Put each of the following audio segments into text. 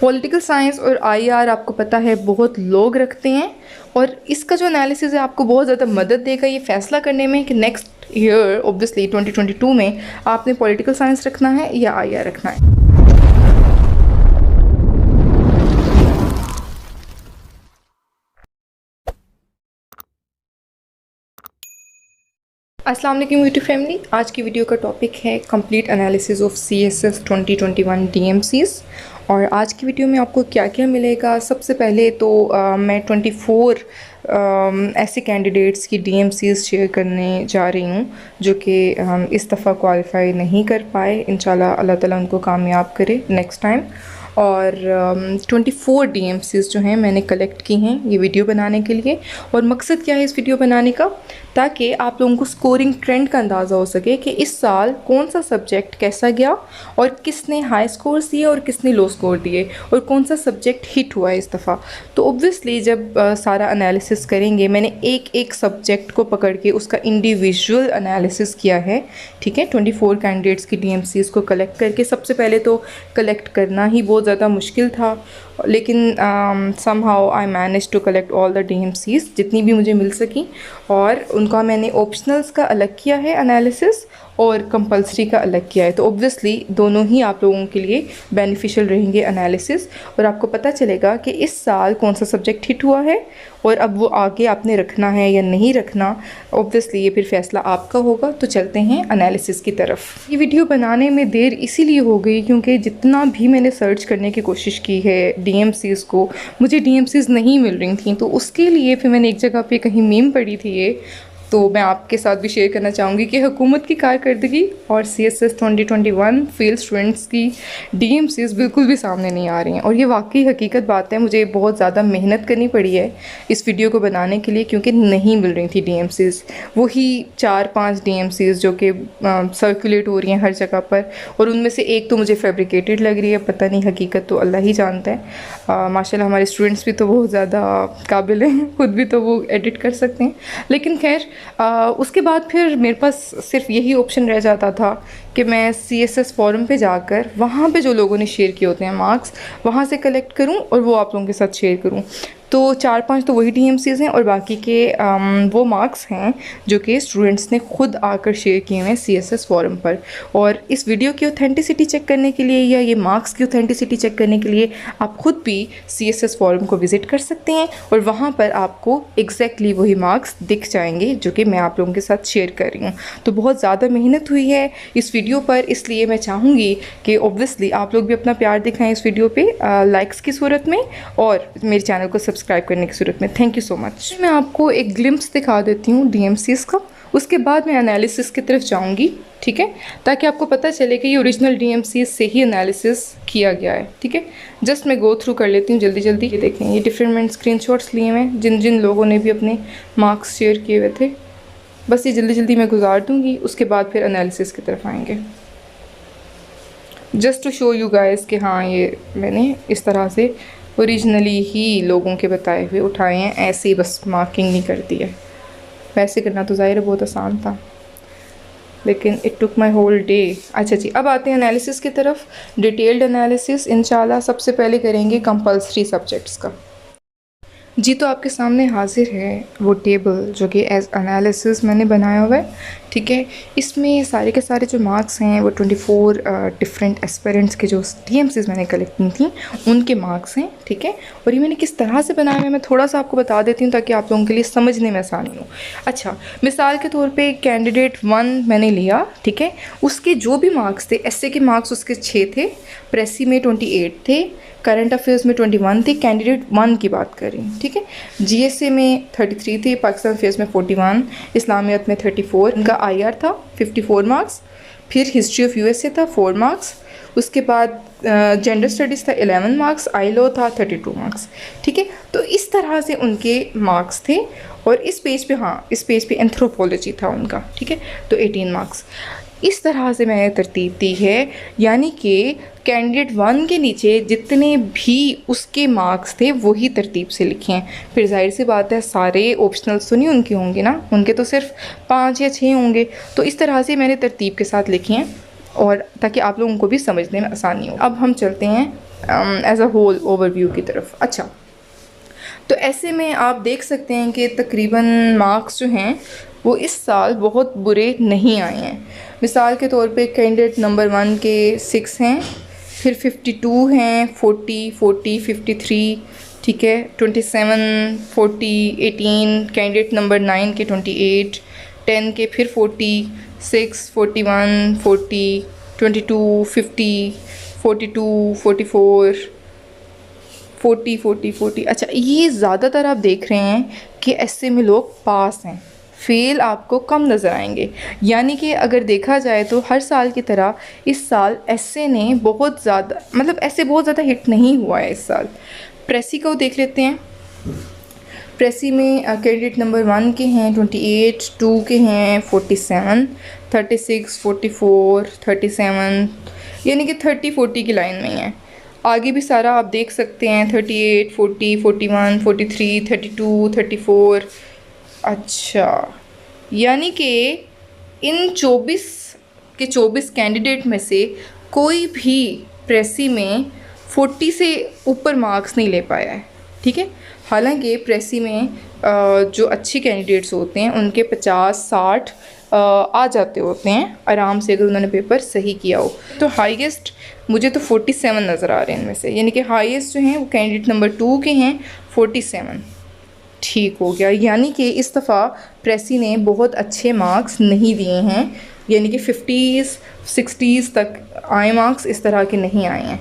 Political science और IR आपको पता है बहुत लोग रखते हैं, और इसका जो एनालिसिस है आपको बहुत ज़्यादा मदद देगा ये फ़ैसला करने में कि नेक्स्ट ईयर ऑब्वियसली 2022 में आपने पॉलिटिकल साइंस रखना है या आईआर रखना है। अस्सलाम वालेकुम यूट्यूब फैमिली। आज की वीडियो का टॉपिक है complete analysis of CSS 2021 DMCs। और आज की वीडियो में आपको क्या क्या मिलेगा, सबसे पहले तो मैं 24 ऐसे कैंडिडेट्स की DMCs शेयर करने जा रही हूँ जो कि इस दफ़ा क्वालिफाई नहीं कर पाए। इंशाल्लाह अल्लाह ताला उनको कामयाब करे नेक्स्ट टाइम। और 24 DMCs जो हैं मैंने कलेक्ट की हैं ये वीडियो बनाने के लिए। और मकसद क्या है इस वीडियो बनाने का, ताकि आप लोगों को स्कोरिंग ट्रेंड का अंदाज़ा हो सके कि इस साल कौन सा सब्जेक्ट कैसा गया और किसने हाई स्कोर दिए और किसने लो स्कोर दिए और कौन सा सब्जेक्ट हिट हुआ है इस दफ़ा। तो ऑब्वियसली जब सारा एनालिसिस करेंगे, मैंने एक एक सब्जेक्ट को पकड़ के उसका इंडिविजुअल एनालिसिस किया है। ठीक है, 24 कैंडिडेट्स की DMCs को कलेक्ट करके, सबसे पहले तो कलेक्ट करना ही बहुत ज़्यादा मुश्किल था, लेकिन somehow I manage to collect all the DMCs जितनी भी मुझे मिल सकी। और उनका मैंने ऑप्शनल्स का अलग किया है एनालिसिस और कंपलसरी का अलग किया है। तो ऑब्वियसली दोनों ही आप लोगों के लिए बेनिफिशियल रहेंगे एनालिसिस, और आपको पता चलेगा कि इस साल कौन सा सब्जेक्ट हिट हुआ है और अब वो आगे आपने रखना है या नहीं रखना। ऑब्वियसली ये फिर फैसला आपका होगा। तो चलते हैं एनालिसिस की तरफ। ये वीडियो बनाने में देर इसीलिए हो गई क्योंकि जितना भी मैंने सर्च करने की कोशिश की है DMCs को, मुझे DMCs नहीं मिल रही थी। तो उसके लिए फिर मैंने एक जगह पे कहीं मीम पढ़ी थी ये, तो मैं आपके साथ भी शेयर करना चाहूँगी कि हुकूमत की कारकर्दगी और CSS 2021 फेल स्टूडेंट्स की DMCs बिल्कुल भी सामने नहीं आ रही हैं। और ये वाकई हकीकत बात है, मुझे बहुत ज़्यादा मेहनत करनी पड़ी है इस वीडियो को बनाने के लिए क्योंकि नहीं मिल रही थी DMCs। वही 4-5 DMCs जो कि सर्कुलेट हो रही हैं हर जगह पर, और उनमें से एक तो मुझे फैब्रिकेटेड लग रही है, पता नहीं, हकीकत तो अल्लाह ही जानता है। माशाल्लाह हमारे स्टूडेंट्स भी तो बहुत ज़्यादा काबिल हैं, खुद भी तो वो एडिट कर सकते हैं। लेकिन खैर उसके बाद फिर मेरे पास सिर्फ यही ऑप्शन रह जाता था कि मैं CSS फॉरम पे जाकर वहाँ पे जो लोगों ने शेयर किए होते हैं मार्क्स, वहाँ से कलेक्ट करूँ और वो आप लोगों के साथ शेयर करूँ। तो 4-5 तो वही DMCs हैं और बाकी के वो मार्क्स हैं जो कि स्टूडेंट्स ने खुद आकर शेयर किए हुए हैं CSS फॉरम पर। और इस वीडियो की ऑथेंटिसिटी चेक करने के लिए या ये मार्क्स की ऑथेंटिसिटी चेक करने के लिए आप खुद भी CSS फॉरम को विज़िट कर सकते हैं और वहाँ पर आपको एग्जैक्टली वही मार्क्स दिख जाएंगे जो कि मैं आप लोगों के साथ शेयर कर रही हूँ। तो बहुत ज़्यादा मेहनत हुई है इस वीडियो पर, इसलिए मैं चाहूँगी कि ऑब्वियसली आप लोग भी अपना प्यार दिखाएं इस वीडियो पे लाइक्स की सूरत में और मेरे चैनल को सब्सक्राइब करने की सूरत में। Thank you so much. मैं आपको एक ग्लिम्स दिखा देती हूँ DMCs का, उसके बाद मैं एनालिसिस की तरफ जाऊँगी। ठीक है, ताकि आपको पता चले कि ये ओरिजिनल DMCs से ही एनालिसिस किया गया है। ठीक है, जस्ट मैं गो थ्रू कर लेती हूँ जल्दी जल्दी। ये देखें, ये डिफरेंट स्क्रीनशॉट्स लिए हैं जिन जिन लोगों ने भी अपने मार्क्स शेयर किए हुए थे। बस ये जल्दी जल्दी मैं गुजार दूँगी, उसके बाद फिर एनालिसिस की तरफ आएंगे। Just to show you guys कि हाँ ये मैंने इस तरह से ओरिजिनली ही लोगों के बताए हुए उठाए हैं, ऐसे ही बस मार्किंग नहीं करती है। वैसे करना तो ज़ाहिर बहुत आसान था, लेकिन it took my whole day. अच्छा जी, अब आते हैं एनालिसिस की तरफ। डिटेल्ड एनालिसिस इंशाल्लाह सबसे पहले करेंगे कंपलसरी सब्जेक्ट्स का। जी, तो आपके सामने हाजिर है वो टेबल जो कि एज एनालिसिस मैंने बनाया हुआ है। ठीक है, इसमें सारे के सारे जो मार्क्स हैं वो 24 डिफरेंट एस्पिरेंट्स के जो DMCs मैंने कलेक्ट की थी उनके मार्क्स हैं। ठीक है, और ये मैंने किस तरह से बनाया है मैं थोड़ा सा आपको बता देती हूँ ताकि आप लोगों के लिए समझने में आसानी हो। अच्छा, मिसाल के तौर पे कैंडिडेट 1 मैंने लिया। ठीक है, उसके जो भी मार्क्स थे, एसए के मार्क्स उसके 6 थे, प्रेसी में 28 थे, करंट अफेयर्स में 21 थे, कैंडिडेट 1 की बात कर रही हूँ। ठीक है, GSA में 33 थे, पाकिस्तान अफेयर्स में 41, इस्लामियत में 34, उनका IR था 54 मार्क्स, फिर हिस्ट्री ऑफ USA था 4 मार्क्स, उसके बाद जेंडर स्टडीज़ था 11 मार्क्स, ILO था 32 मार्क्स। ठीक है, तो इस तरह से उनके मार्क्स थे। और इस पेज पे, हाँ इस पेज पे एंथ्रोपोलॉजी था उनका। ठीक है, तो 18 मार्क्स। इस तरह से मैंने तरतीब दी है, यानी कि कैंडिडेट 1 के नीचे जितने भी उसके मार्क्स थे वही तरतीब से लिखे हैं। फिर जाहिर सी बात है सारे ऑप्शनल्स तो नहीं उनके होंगे ना, उनके तो सिर्फ 5 या 6 होंगे। तो इस तरह से मैंने तरतीब के साथ लिखे हैं। और ताकि आप लोगों को भी समझने में आसानी हो। अब हम चलते हैं एज अ होल ओवरव्यू की तरफ। अच्छा, तो ऐसे में आप देख सकते हैं कि तकरीबन मार्क्स जो हैं वो इस साल बहुत बुरे नहीं आए हैं। मिसाल के तौर पे कैंडिडेट नंबर 1 के 6 हैं, फिर 52 हैं, 40, 53, ठीक है, 27, 40, 18, कैंडिडेट नंबर 9 के 28, 10 के फिर 46, 41, 40, 22, 50, 42, 44, 40। अच्छा, ये ज़्यादातर आप देख रहे हैं कि ऐसे में लोग पास हैं, फेल आपको कम नज़र आएंगे। यानी कि अगर देखा जाए तो हर साल की तरह इस साल ऐसे ने बहुत ज़्यादा, मतलब ऐसे बहुत ज़्यादा हिट नहीं हुआ है इस साल। प्रेसी को देख लेते हैं। प्रेसी में कैंडिडेट नंबर 1 के हैं 28, 2 के हैं 47, 36, 44, 37, यानी कि 30, 40 की लाइन में ही है। आगे भी सारा आप देख सकते हैं 38, 40, 41, 43, 32, 34। अच्छा, यानी कि इन 24 कैंडिडेट में से कोई भी प्रेसी में 40 से ऊपर मार्क्स नहीं ले पाया है, ठीक है। हालांकि प्रेसी में जो अच्छे कैंडिडेट्स होते हैं उनके 50-60 आ जाते होते हैं आराम से, अगर उन्होंने पेपर सही किया हो। तो हाईएस्ट मुझे तो 47 नज़र आ रहे हैं इनमें से, यानी कि हाईएस्ट जो हैं वो कैंडिडेट नंबर 2 के हैं 47। ठीक हो गया, यानी कि इस दफ़ा प्रेसी ने बहुत अच्छे मार्क्स नहीं दिए हैं, यानी कि 50s 60s तक आए मार्क्स, इस तरह के नहीं आए हैं।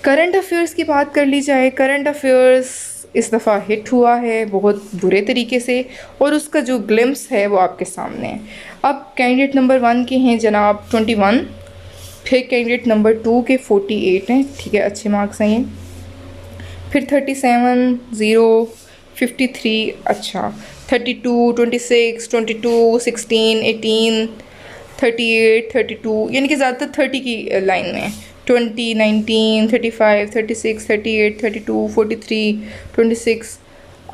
करंट अफेयर्स की बात कर ली जाए, करंट अफेयर्स इस दफ़ा हिट हुआ है बहुत बुरे तरीके से, और उसका जो ग्लिम्स है वो आपके सामने है। अब कैंडिडेट नंबर 1 के हैं जनाब 21, फिर कैंडिडेट नंबर 2 के 48 हैं, ठीक है, अच्छे मार्क्स हैं ये। फिर 37, 0, 53, अच्छा, 32, 26, 22, 16, 18, 38, 32, यानी कि ज़्यादातर 30 की लाइन में है। 20, 19, 35, 36, 38, 32, 43, 26।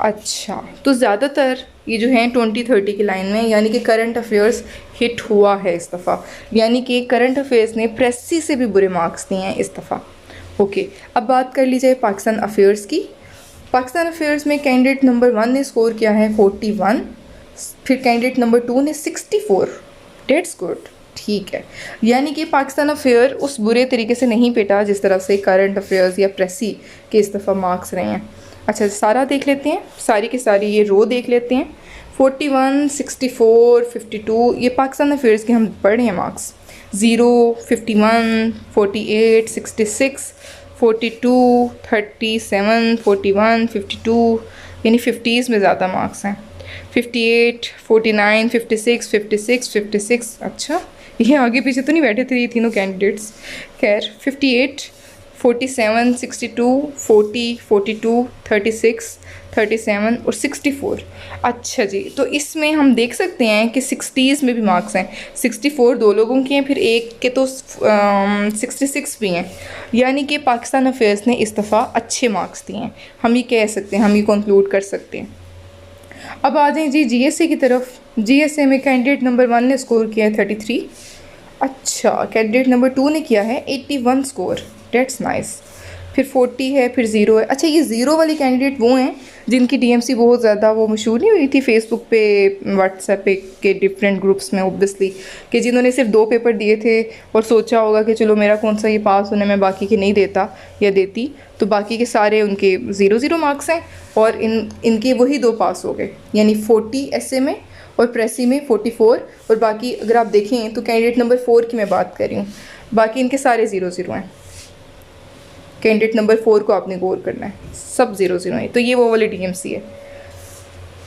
अच्छा, तो ज़्यादातर ये जो हैं 20-30 की लाइन में, यानी कि करंट अफेयर्स हिट हुआ है इस दफ़ा, यानी कि करंट अफेयर्स ने प्रेसी से भी बुरे मार्क्स दिए हैं इस दफ़ा। ओके, अब बात कर ली जाए पाकिस्तान अफेयर्स की। पाकिस्तान अफेयर्स में कैंडिडेट नंबर 1 ने स्कोर किया है 41, फिर कैंडिडेट नंबर 2 ने 64। डेट्स गुड, ठीक है। यानी कि पाकिस्तान अफेयर उस बुरे तरीके से नहीं पिटा जिस तरह से करंट अफेयर्स या प्रेसी के इस दफ़ा मार्क्स रहे हैं। अच्छा, सारा देख लेते हैं, सारी की सारी ये रो देख लेते हैं। 41, 64, 52, ये पाकिस्तान अफेयर्स के हम पढ़ रहे हैं मार्क्स। 0, 51, 48, 66, 42, 37, 41, 52, यानी 50s में ज़्यादा मार्क्स हैं। 58, 49, 56, 56, 56। अच्छा, ये आगे पीछे तो नहीं बैठे थे ये तीनों कैंडिडेट्स। खैर, 58, 47, 62, 40, 42, 36, 37 और 64। अच्छा जी, तो इसमें हम देख सकते हैं कि 60s में भी मार्क्स हैं। 64 दो लोगों के हैं, फिर एक के तो 66 भी हैं, यानी कि पाकिस्तान अफेयर्स ने इस दफ़ा अच्छे मार्क्स दिए हैं, हम ये कह सकते हैं, हम ये कंक्लूड कर सकते हैं। अब आ जाएँ जी जीएसए की तरफ। जीएसए में कैंडिडेट नंबर 1 ने स्कोर किया है 33। अच्छा, कैंडिडेट नंबर 2 ने किया है 81 स्कोर, डेट्स नाइस। फिर 40 है, फिर 0 है। अच्छा, ये 0 वाले कैंडिडेट वो हैं जिनकी डीएमसी बहुत ज़्यादा वो मशहूर नहीं हुई थी फेसबुक पे, व्हाट्सएप पे के डिफरेंट ग्रुप्स में ओब्वियसली, कि जिन्होंने सिर्फ 2 पेपर दिए थे और सोचा होगा कि चलो मेरा कौन सा ये पास होने में बाकी के नहीं देता या देती, तो बाकी के सारे उनके 0 मार्क्स हैं और इनके वही 2 पास हो गए, यानी 40 ऐसे में और प्रेसी में 44। और बाकी अगर आप देखें तो कैंडिडेट नंबर 4 की मैं बात कर रही हूँ, बाकी इनके सारे 0 हैं। कैंडिडेट नंबर 4 को आपने गौर करना है, सब 0 है, तो ये वो वाली डीएमसी है।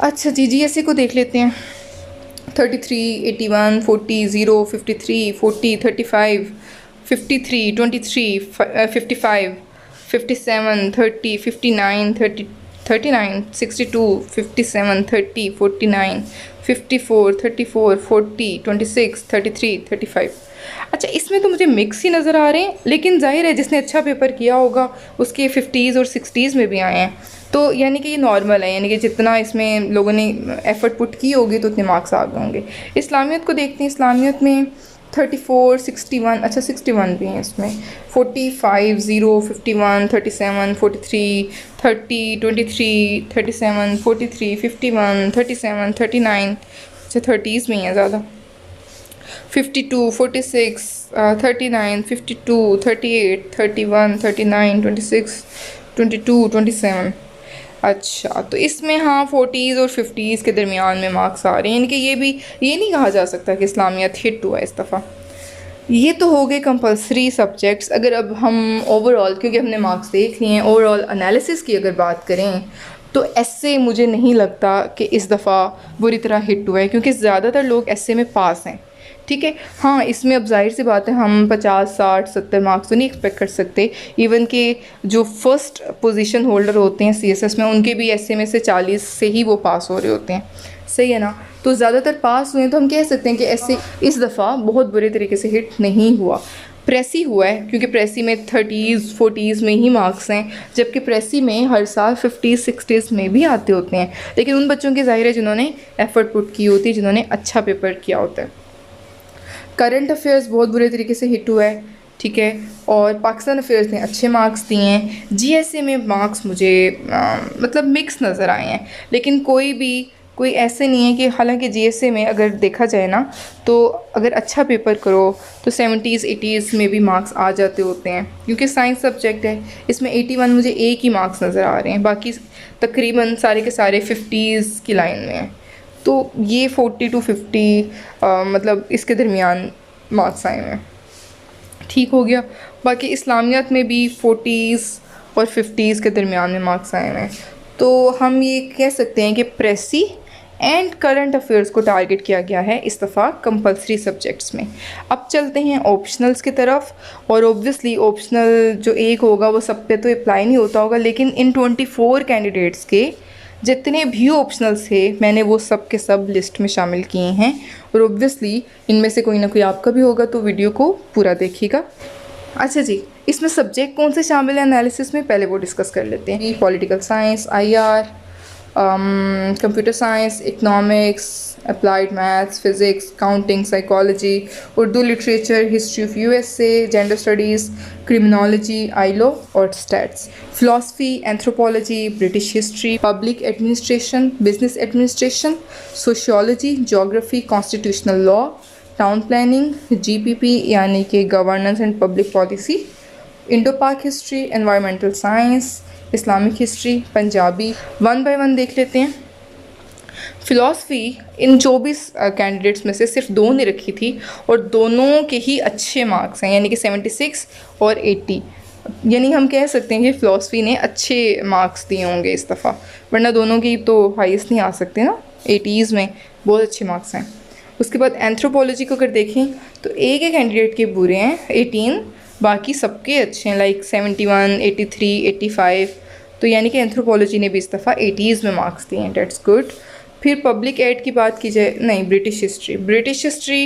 अच्छा जी, जीएसए को देख लेते हैं। 33, 81, 40, 0, 53, 40, 35, 53, 23, 55, 57, 30, 59, 30, 39, 62, 57, 30, 49, 54, 34, 40, 26, 33, 35। अच्छा, इसमें तो मुझे मिक्स ही नज़र आ रहे हैं, लेकिन जाहिर है जिसने अच्छा पेपर किया होगा उसके 50s और 60s में भी आए हैं, तो यानी कि ये नॉर्मल है, यानी कि जितना इसमें लोगों ने एफ़र्ट पुट की होगी तो उतने मार्क्स आ गए होंगे। इस्लामियत को देखते हैं। इस्लामियत में 34, 61, अच्छा 61 भी हैं इसमें, 45, 0, 51, 37, 43, 30, 23, 37, 43, 51, 37, 39, अच्छा 30s में हैं ज़्यादा, 52, 46, 39, 52, 38, 31, 39, 26, 22, 27। अच्छा, तो इसमें हाँ 40s और 50s के दरमियान में मार्क्स आ रहे हैं, इनके ये नहीं कहा जा सकता कि इस्लामियात हिट हुआ इस दफ़ा। ये तो हो गए कंपलसरी सब्जेक्ट्स। अगर अब हम ओवरऑल, क्योंकि हमने मार्क्स देख लिए हैं, ओवरऑल एनालिसिस की अगर बात करें तो एसए मुझे नहीं लगता कि इस दफ़ा बुरी तरह हिट हुआ है, क्योंकि ज़्यादातर लोग एसए में पास हैं। ठीक है, हाँ इसमें अब जाहिर सी बात है हम 50, 60, 70 मार्क्स तो नहीं एक्सपेक्ट कर सकते। इवन के जो फर्स्ट पोजीशन होल्डर होते हैं सीएसएस में, उनके भी एसए में से 40 से ही वो पास हो रहे होते हैं, सही है ना। तो ज़्यादातर पास हुए, तो हम कह सकते हैं कि एसए इस दफ़ा बहुत बुरे तरीके से हिट नहीं हुआ। प्रेसी हुआ है, क्योंकि प्रेसी में 30s 40s में ही मार्क्स हैं, जबकि प्रेसी में हर साल 50s 60s में भी आते होते हैं, लेकिन उन बच्चों की ज़ाहिर है जिन्होंने एफ़र्ट पुट की होती है, जिन्होंने अच्छा पेपर किया होता है। करंट अफेयर्स बहुत बुरे तरीके से हिट हुआ है, ठीक है, और पाकिस्तान अफेयर्स ने अच्छे मार्क्स दिए हैं। जीएसए में मार्क्स मुझे मतलब मिक्स नज़र आए हैं, लेकिन कोई ऐसे नहीं है कि, हालांकि जीएसए में अगर देखा जाए ना, तो अगर अच्छा पेपर करो तो 70s 80s में भी मार्क्स आ जाते होते हैं, क्योंकि साइंस सब्जेक्ट है। इसमें 81 मुझे एक ही मार्क्स नज़र आ रहे हैं, बाकी तकरीबन सारे के सारे 50s की लाइन में हैं। तो ये 40 to 50 मतलब इसके दरमियान मार्क्स आए हैं, ठीक हो गया। बाकी इस्लामियात में भी 40s और 50s के दरमियान में मार्क्स आए हैं। तो हम ये कह सकते हैं कि प्रेसी एंड करंट अफेयर्स को टारगेट किया गया है इस दफ़ा कंपलसरी सब्जेक्ट्स में। अब चलते हैं ऑप्शनल्स की तरफ, और ऑब्वियसली ऑप्शनल जो एक होगा वो सब पे तो अप्लाई नहीं होता होगा, लेकिन इन 24 कैंडिडेट्स के जितने भी ऑप्शनल्स थे मैंने वो सब के सब लिस्ट में शामिल किए हैं, और ऑब्वियसली इनमें से कोई ना कोई आपका भी होगा, तो वीडियो को पूरा देखिएगा। अच्छा जी, इसमें सब्जेक्ट कौन से शामिल हैं एनालिसिस में, पहले वो डिस्कस कर लेते हैं। Political science, IR, computer science, economics, applied maths, physics, counting, psychology, Urdu literature, history of USA, gender studies, criminology, आईलो और stats, philosophy, anthropology, British history, public administration, business administration, sociology, geography, constitutional law, town planning, GPP यानी कि governance and public policy, Indo Pak history, environmental science, Islamic history, Punjabi. One by one देख लेते हैं। Philosophy इन 24 candidates में से सिर्फ 2 ने रखी थी, और दोनों के ही अच्छे मार्क्स हैं, यानी कि 76 और 80, यानी हम कह सकते हैं कि फ़िलासफ़ी ने अच्छे मार्क्स दिए होंगे इस दफ़ा, वरना दोनों की तो हाईएस्ट नहीं आ सकते ना, 80s में बहुत अच्छे मार्क्स हैं। उसके बाद एंथ्रोपोलॉजी को अगर देखें तो एक एक कैंडिडेट के बुरे हैं 18, बाकी सबके अच्छे हैं, लाइक 71, 83, 85, तो यानी कि एंथ्रोपोलॉजी ने भी इस दफ़ा 80s में मार्क्स दिए हैं, डेट्स गुड। फिर पब्लिक एड की बात की जाए, नहीं ब्रिटिश हिस्ट्री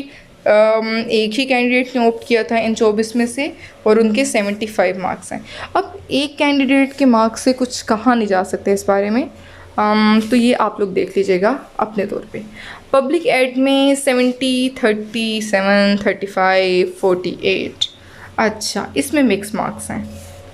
एक ही कैंडिडेट ने ऑप्ट किया था इन 24 में से, और उनके 75 मार्क्स हैं। अब एक कैंडिडेट के मार्क्स से कुछ कहा नहीं जा सकते इस बारे में, तो ये आप लोग देख लीजिएगा अपने तौर पे। पब्लिक एड में 70, 37, 35, 48, अच्छा इसमें मिक्स मार्क्स हैं,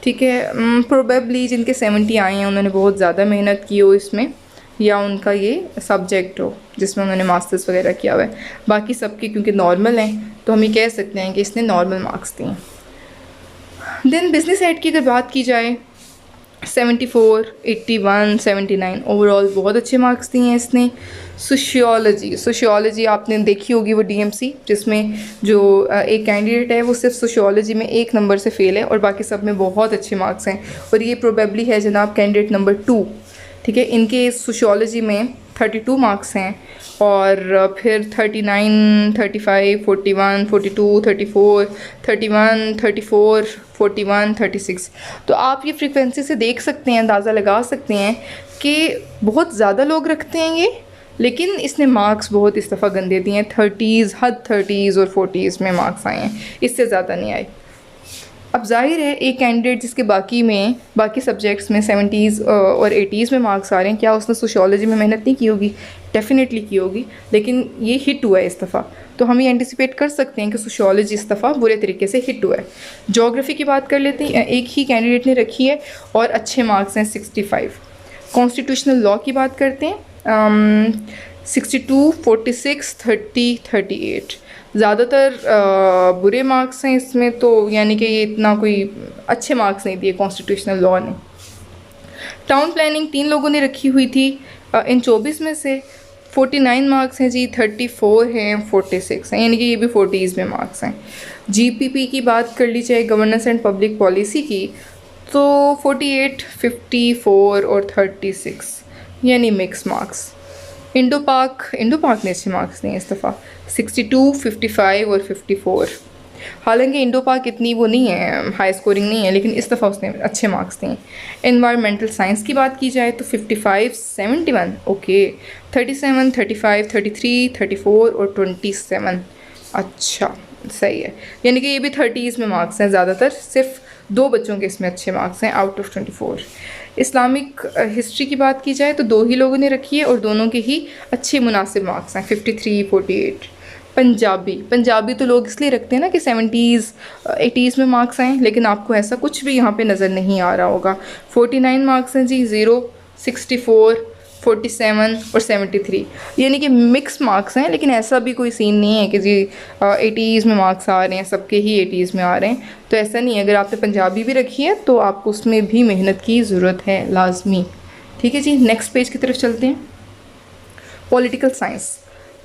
ठीक है। प्रोबेबली जिनके 70 आए हैं उन्होंने बहुत ज़्यादा मेहनत की हो इसमें, या उनका ये सब्जेक्ट हो जिसमें उन्होंने मास्टर्स वगैरह किया हुआ है। बाकी सबके क्योंकि नॉर्मल हैं तो हम ये कह सकते हैं कि इसने नॉर्मल मार्क्स दिए। देन बिजनेस एड की अगर बात की जाए, 74, 81, 79 ओवरऑल बहुत अच्छे मार्क्स दिए हैं इसने। सोशियोलॉजी आपने देखी होगी वो डीएमसी, जिसमें जो एक कैंडिडेट है वो सिर्फ सोशियोलॉजी में 1 नंबर से फेल है, और बाकी सब में बहुत अच्छे मार्क्स हैं, और ये प्रोबेबली है जनाब कैंडिडेट नंबर 2, ठीक है। इनके सोशियोलॉजी में 32 मार्क्स हैं, और फिर 39, 35, 41, 42, 34, 31, 34, 41, 36। तो आप ये फ्रीक्वेंसी से देख सकते हैं, अंदाज़ा लगा सकते हैं कि बहुत ज़्यादा लोग रखते हैं ये, लेकिन इसने मार्क्स बहुत इस दफ़ा गंदे दिए हैं। 30s, हद 30s और 40s में मार्क्स आए हैं, इससे ज़्यादा नहीं आए। अब जाहिर है एक कैंडिडेट जिसके बाकी सब्जेक्ट्स में 70s और 80s में मार्क्स आ रहे हैं, क्या उसने सोशियोलॉजी में मेहनत नहीं की होगी? डेफिनेटली की होगी, लेकिन ये हिट हुआ है इस दफ़ा, तो हम ये एंटिसिपेट कर सकते हैं कि सोशियोलॉजी इस दफ़ा बुरे तरीके से हिट हुआ है। ज्योग्राफी की बात कर लेते हैं, एक ही कैंडिडेट ने रखी है और अच्छे मार्क्स हैं 65। कॉन्स्टिट्यूशनल लॉ की बात करते हैं, 62, 46, 30, 38। ज़्यादातर बुरे मार्क्स हैं इसमें, तो यानी कि ये इतना कोई अच्छे मार्क्स नहीं दिए कॉन्स्टिट्यूशनल लॉ ने। टाउन प्लानिंग 3 लोगों ने रखी हुई थी, इन 24 में से 49 मार्क्स हैं जी, 34 हैं, 46 हैं, यानी कि ये भी 40s में मार्क्स हैं। जीपीपी की बात कर ली जाए, गवर्नेंस एंड पब्लिक पॉलिसी की, तो 48, 54 और 36, यानी मिक्स मार्क्स। इंडो पाक ने अच्छे मार्क्स दिए इस दफ़ा, 62, 55 और 54। हालांकि इंडो पाक इतनी वो नहीं है, हाई स्कोरिंग नहीं है, लेकिन इस दफ़ा उसने अच्छे मार्क्स दिए। एनवायरमेंटल साइंस की बात की जाए तो 55, 71, ओके, 37, 35, 33, 34 और 27। अच्छा, सही है, यानी कि ये भी 30s में मार्क्स हैं ज़्यादातर, सिर्फ 2 बच्चों के इसमें अच्छे मार्क्स हैं आउट ऑफ 24। इस्लामिक हिस्ट्री की बात की जाए तो 2 ही लोगों ने रखी है और दोनों के ही अच्छे मुनासिब मार्क्स हैं, 53, 48। पंजाबी तो लोग इसलिए रखते हैं ना कि 70s 80s में मार्क्स आए, लेकिन आपको ऐसा कुछ भी यहाँ पे नज़र नहीं आ रहा होगा। 49 मार्क्स हैं जी, 0, 64, 47 और 73, यानी कि मिक्स मार्क्स हैं, लेकिन ऐसा भी कोई सीन नहीं है कि जी 80s में मार्क्स आ रहे हैं, सबके ही 80s में आ रहे हैं, तो ऐसा नहीं है। अगर आपने पंजाबी भी रखी है तो आपको उसमें भी मेहनत की ज़रूरत है लाजमी। ठीक है जी, नेक्स्ट पेज की तरफ चलते हैं।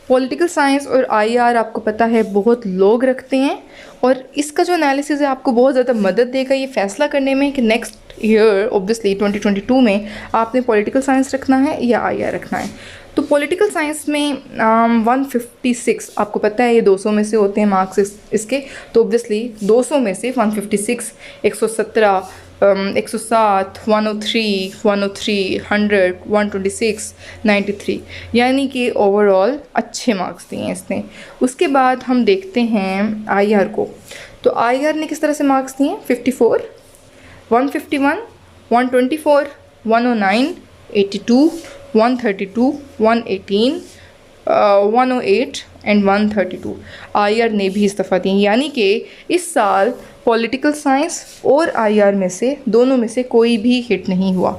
पॉलिटिकल साइंस और आईआर आपको पता है बहुत लोग रखते हैं, और इसका जो एनालिसिस है आपको बहुत ज़्यादा मदद देगा ये फ़ैसला करने में कि नेक्स्ट ईयर ऑब्वियसली 2022 में आपने पॉलिटिकल साइंस रखना है या आईआर रखना है। तो पॉलिटिकल साइंस में 156 आपको पता है ये 200 में से होते हैं मार्क्स इसके, तो ऑब्वियसली 200 में से 156, 117, 107, 103, 103, 100, 126, 93, यानी कि ओवरऑल अच्छे मार्क्स दिए हैं इसने। उसके बाद हम देखते हैं आईआर को, तो आईआर ने किस तरह से मार्क्स दिए हैं? 54, 151, 124, 109, 82, 132, 118, 108 एंड 132 आईआर ने भी इस दफ़ा दी, यानी कि इस साल पॉलिटिकल साइंस और आईआर में से दोनों में से कोई भी हिट नहीं हुआ।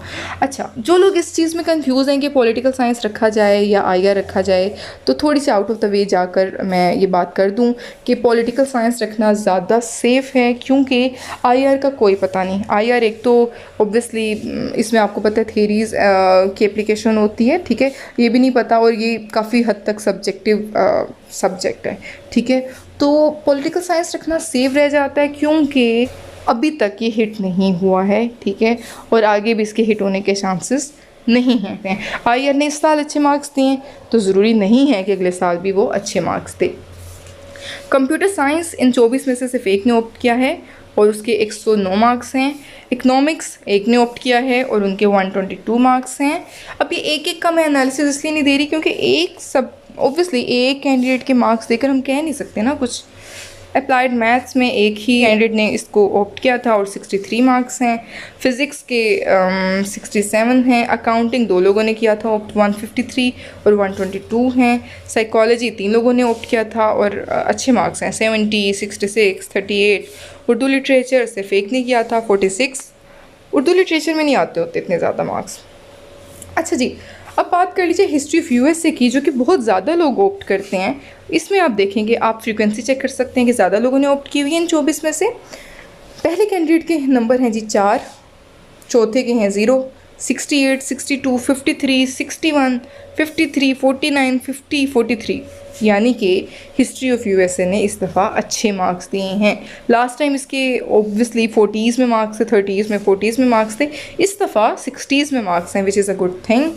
अच्छा, जो लोग इस चीज़ में कंफ्यूज हैं कि पॉलिटिकल साइंस रखा जाए या आईआर रखा जाए, तो थोड़ी सी आउट ऑफ द वे जाकर मैं ये बात कर दूं कि पॉलिटिकल साइंस रखना ज़्यादा सेफ़ है, क्योंकि आईआर का कोई पता नहीं। आईआर एक तो ऑब्वियसली इसमें आपको पता है थेरीज़ की एप्लीकेशन होती है, ठीक है, ये भी नहीं पता, और ये काफ़ी हद तक सब्जेक्टिव सब्जेक्ट है, ठीक है। तो पॉलिटिकल साइंस रखना सेव रह जाता है, क्योंकि अभी तक ये हिट नहीं हुआ है, ठीक है, और आगे भी इसके हिट होने के चांसेस नहीं हैं। आईआर ने इस साल अच्छे मार्क्स दिए, तो ज़रूरी नहीं है कि अगले साल भी वो अच्छे मार्क्स दे। कंप्यूटर साइंस इन 24 में से सिर्फ एक ने ऑप्ट किया है और उसके 109 मार्क्स हैं। इकनॉमिक्स एक ने ऑप्ट किया है और उनके 122 मार्क्स हैं। अब ये एक का मैं एनालिसिस इसलिए नहीं दे रही क्योंकि ऑब्वियसली एक कैंडिडेट के मार्क्स देकर हम कह नहीं सकते ना कुछ। अप्लाइड मैथ्स में एक ही कैंडिडेट ने इसको ऑप्ट किया था और 63 मार्क्स हैं। फ़िज़िक्स के 67 हैं। अकाउंटिंग 2 लोगों ने किया था ऑप्ट, 153 और 122 हैं। साइकोलॉजी 3 लोगों ने ऑप्ट किया था और अच्छे मार्क्स हैं, 70, 66, 38। उर्दू लिटरेचर सिर्फ एक ने किया था, 46। उर्दू लिटरेचर में नहीं आते होते इतने ज़्यादा मार्क्स। अच्छा जी, अब बात कर लीजिए हिस्ट्री ऑफ यूएसए की, जो कि बहुत ज़्यादा लोग ऑप्ट करते हैं। इसमें आप देखेंगे, आप फ्रीक्वेंसी चेक कर सकते हैं कि ज़्यादा लोगों ने ऑप्ट की हुई है इन 24 में से। पहले कैंडिडेट के नंबर हैं जी 4, चौथे के हैं 0, 68, 62, 53, 61, 53, 49, 50, 43, यानी कि हिस्ट्री ऑफ यूएसए ने इस दफ़ा अच्छे मार्क्स दिए हैं। लास्ट टाइम इसके ऑब्वियसली 40s में मार्क्स थे, 30s में, 40s में मार्क्स थे। इस दफ़ा 60s में मार्क्स हैं, which is a good thing.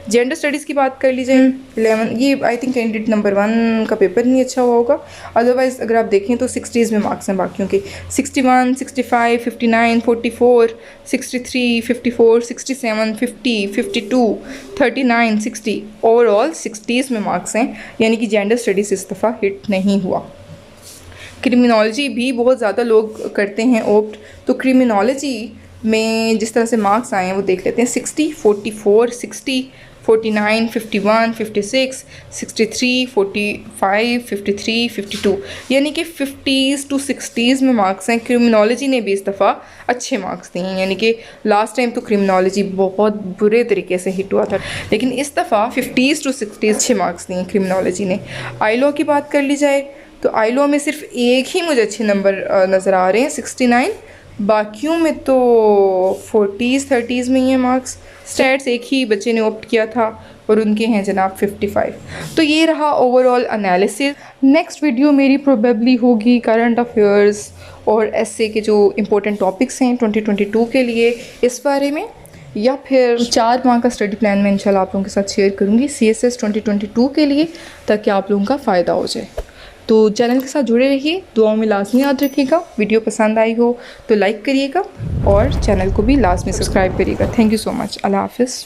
Gender studies की बात कर लीजिए, 11, ये आई थिंक कैंडिडेट नंबर 1 का पेपर नहीं अच्छा हुआ होगा, अदरवाइज़ अगर आप देखें तो 60s में मार्क्स हैं बाकियों के। 61, 65, 59, 44, 63, 54, 67, 50, 52, 39, 60, ओवरऑल 60s में मार्क्स हैं, यानी कि जेंडर स्टडीज़ इस दफ़ा हिट नहीं हुआ। क्रिमिनोलॉजी भी बहुत ज़्यादा लोग करते हैं ओप्ट। तो क्रिमिनोलॉजी में जिस तरह से मार्क्स आए हैं वो देख लेते हैं। 60, 44, 60, 49, 51, 56, 63, 45, 53, 52, यानी कि 50s to 60s में मार्क्स हैं। क्रिमिनोलॉजी ने भी इस दफ़ा अच्छे मार्क्स दिए हैं, यानी कि लास्ट टाइम तो क्रिमिनोलॉजी बहुत बुरे तरीके से हिट हुआ था, लेकिन इस दफ़ा 50s to 60s अच्छे मार्क्स दिए हैं क्रिमिनोलॉजी ने। आई लॉ की बात कर ली जाए तो आई लॉ में सिर्फ एक ही मुझे अच्छे नंबर नज़र आ रहे हैं, 69, बाकियों में तो 40s 30s में ही है मार्क्स। स्टैट्स एक ही बच्चे ने ऑप्ट किया था और उनके हैं जनाब 55। तो ये रहा ओवरऑल एनालिसिस। नेक्स्ट वीडियो मेरी प्रोबेबली होगी करंट अफेयर्स और एसए के जो इम्पोर्टेंट टॉपिक्स हैं 2022 के लिए, इस बारे में, या फिर 4 माह का स्टडी प्लान मैं इंशाल्लाह आप लोगों के साथ शेयर करूँगी CSS 2022 के लिए, ताकि आप लोगों का फ़ायदा हो जाए। तो चैनल के साथ जुड़े रहिए, दुआओं में लाजमी याद रखिएगा। वीडियो पसंद आई हो तो लाइक करिएगा और चैनल को भी लाजमी सब्सक्राइब करिएगा। Thank you so much. अल्लाह हाफ़िज़।